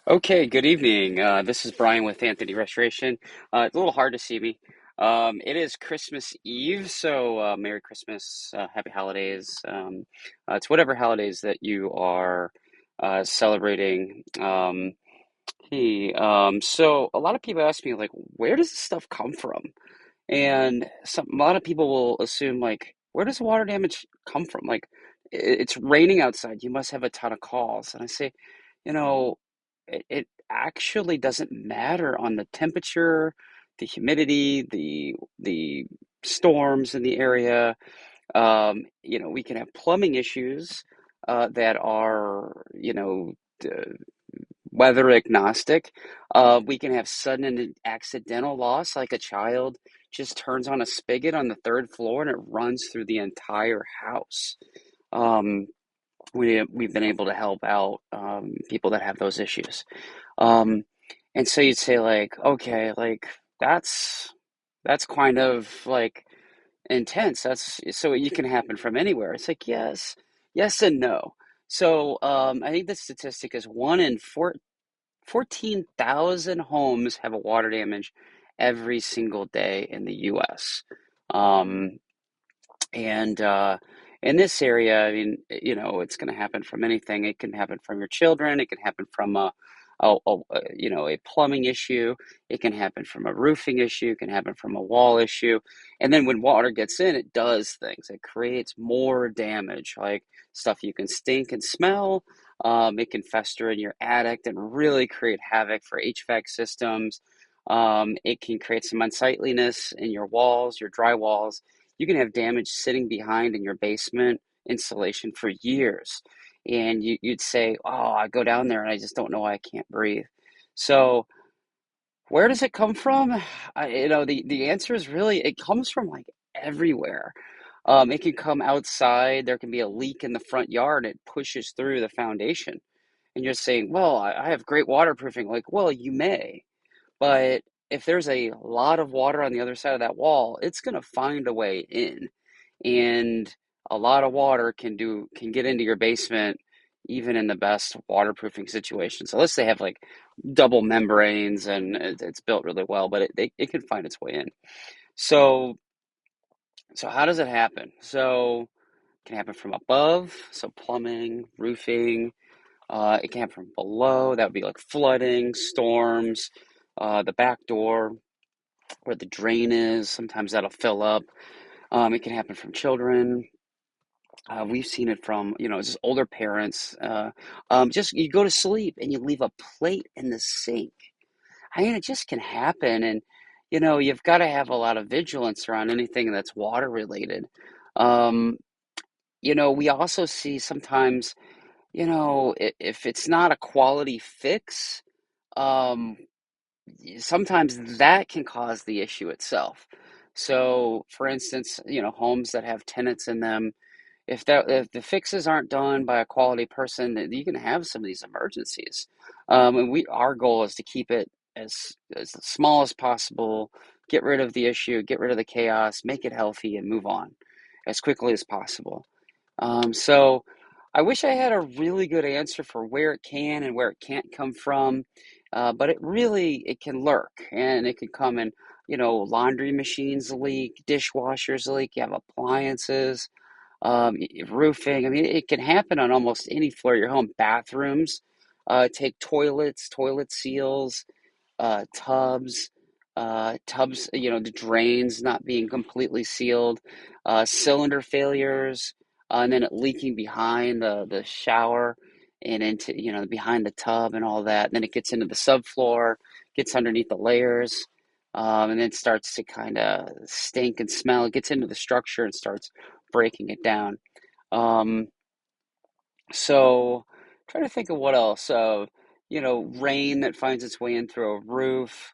Okay, good evening. This is Brian with Anthony Restoration. It's a little hard to see me. It is Christmas Eve, so Merry Christmas, Happy Holidays. It's whatever holidays that you are celebrating. So a lot of people ask me, like, where does this stuff come from? And a lot of people will assume, like, where does water damage come from? Like, it's raining outside. You must have a ton of calls. And I say, you know, it actually doesn't matter on the temperature, the humidity, the storms in the area. We can have plumbing issues that are, weather agnostic. We can have sudden and accidental loss, like a child just turns on a spigot on the third floor and it runs through the entire house. Um, we've been able to help out people that have those issues. Um, and so you'd say, like, okay, like that's kind of like intense. That's so it can happen from anywhere. It's like yes and no. So I think the statistic is 14,000 homes have a water damage every single day in the US. Um, and in this area, I mean, it's going to happen from anything. It can happen from your children. It can happen from a plumbing issue. It can happen from a roofing issue. It can happen from a wall issue. And then when water gets in, it does things. It creates more damage, like stuff you can stink and smell. It can fester in your attic and really create havoc for HVAC systems. It can create some unsightliness in your walls, your dry walls. You can have damage sitting behind in your basement insulation for years. And you'd say, oh, I go down there and I just don't know why I can't breathe. So, where does it come from? The answer is really it comes from like everywhere. It can come outside. There can be a leak in the front yard. It pushes through the foundation. And you're saying, well, I have great waterproofing. Like, well, you may. But if there's a lot of water on the other side of that wall, it's going to find a way in. And a lot of water can get into your basement even in the best waterproofing situation. So let's say have like double membranes and it's built really well, but it can find its way in. So so how does it happen? So it can happen from above, so plumbing, roofing. It can happen from below. That would be like flooding, storms, the back door where the drain is. Sometimes that'll fill up. It can happen from children. We've seen it from, just older parents. Just you go to sleep and you leave a plate in the sink. I mean, it just can happen. And, you've got to have a lot of vigilance around anything that's water related. Um, we also see sometimes, if it's not a quality fix, um, sometimes that can cause the issue itself. So, for instance, homes that have tenants in them, if the fixes aren't done by a quality person, then you can have some of these emergencies. And our goal is to keep it as small as possible, get rid of the issue, get rid of the chaos, make it healthy, and move on as quickly as possible. So I wish I had a really good answer for where it can and where it can't come from, but it can lurk and it can come in, laundry machines leak, dishwashers leak, you have appliances, roofing. I mean, it can happen on almost any floor of your home. Bathrooms, take toilets, toilet seals, tubs, the drains not being completely sealed, cylinder failures, and then it leaking behind the shower and into, behind the tub and all that. And then it gets into the subfloor, gets underneath the layers, and then starts to kind of stink and smell. It gets into the structure and starts breaking it down. Um, so trying to think of what else. Rain that finds its way in through a roof.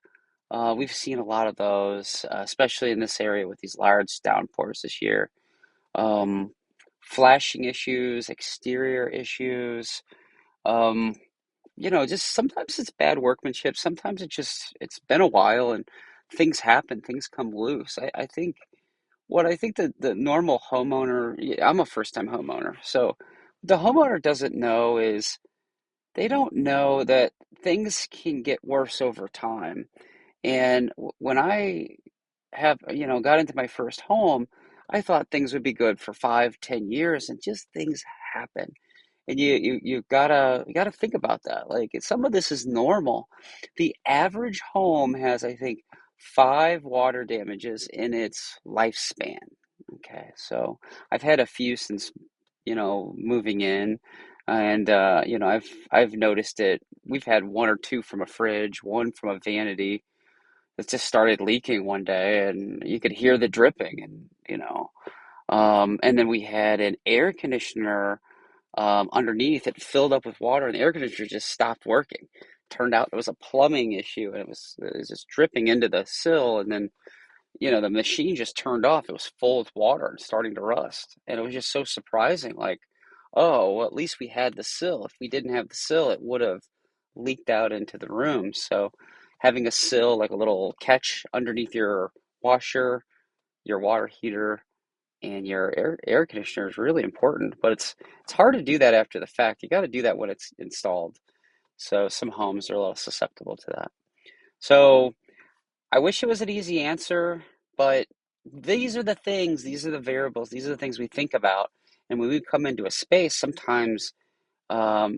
We've seen a lot of those, especially in this area with these large downpours this year. Um, Flashing issues, exterior issues. Um, just sometimes it's bad workmanship. Sometimes it's been a while and things happen, things come loose. I think that the normal homeowner, yeah, I'm a first time homeowner, so the homeowner doesn't know is they don't know that things can get worse over time. And when I got into my first home, I thought things would be good for 5, 10 years, and just things happen. And you gotta think about that. Like some of this is normal. The average home has, I think, 5 water damages in its lifespan. Okay, so I've had a few since, moving in, and I've noticed it. We've had one or two from a fridge, one from a vanity that just started leaking one day, and you could hear the dripping, and then we had an air conditioner underneath. It filled up with water, and the air conditioner just stopped working. Turned out it was a plumbing issue, and it was just dripping into the sill, and then the machine just turned off. It was full with water and starting to rust, and it was just so surprising. Like, oh, well, at least we had the sill. If we didn't have the sill, it would have leaked out into the room. So, having a sill, like a little catch underneath your washer, your water heater, and your air conditioner is really important, but it's hard to do that after the fact. You got to do that when it's installed. So some homes are a little susceptible to that. So I wish it was an easy answer, but these are the variables, these are the things we think about. And when we come into a space, sometimes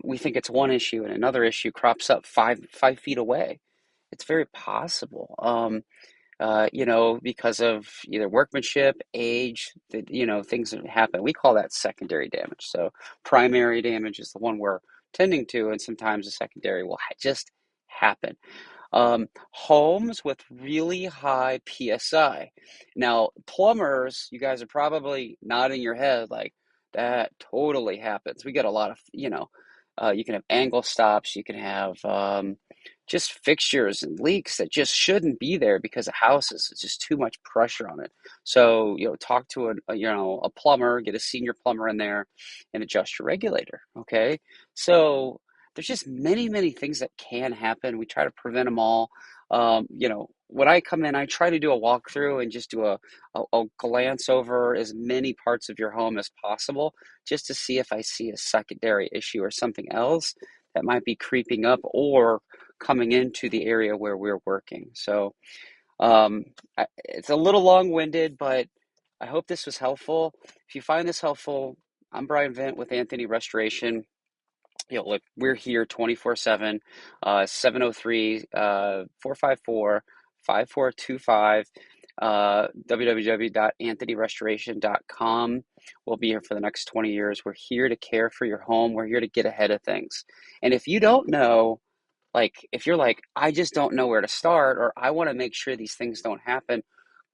we think it's one issue and another issue crops up five feet away. It's very possible. Because of either workmanship, age, things that happen. We call that secondary damage. So primary damage is the one we're tending to, and sometimes the secondary will just happen. Homes with really high PSI. Now, plumbers, you guys are probably nodding your head like that totally happens. We get a lot of, you can have angle stops, you can have just fixtures and leaks that just shouldn't be there because the house is just too much pressure on it. So, talk to a plumber, get a senior plumber in there and adjust your regulator. Okay. So, there's just many, many things that can happen. We try to prevent them all. When I come in, I try to do a walkthrough and just do a glance over as many parts of your home as possible, just to see if I see a secondary issue or something else that might be creeping up or coming into the area where we're working. So it's a little long-winded, but I hope this was helpful. If you find this helpful, I'm Brian Vint with Anthony Restoration. Look, we're here 24/7, 703 454 5425, www.anthonyrestoration.com. We'll be here for the next 20 years. We're here to care for your home. We're here to get ahead of things. And if you don't know, like, if you're like, I just don't know where to start, or I want to make sure these things don't happen,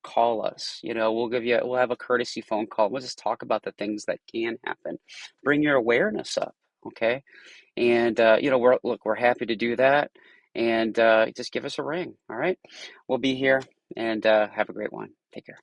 call us. We'll have a courtesy phone call. We'll just talk about the things that can happen. Bring your awareness up, okay? And we're happy to do that. And just give us a ring. All right, we'll be here. And have a great one. Take care.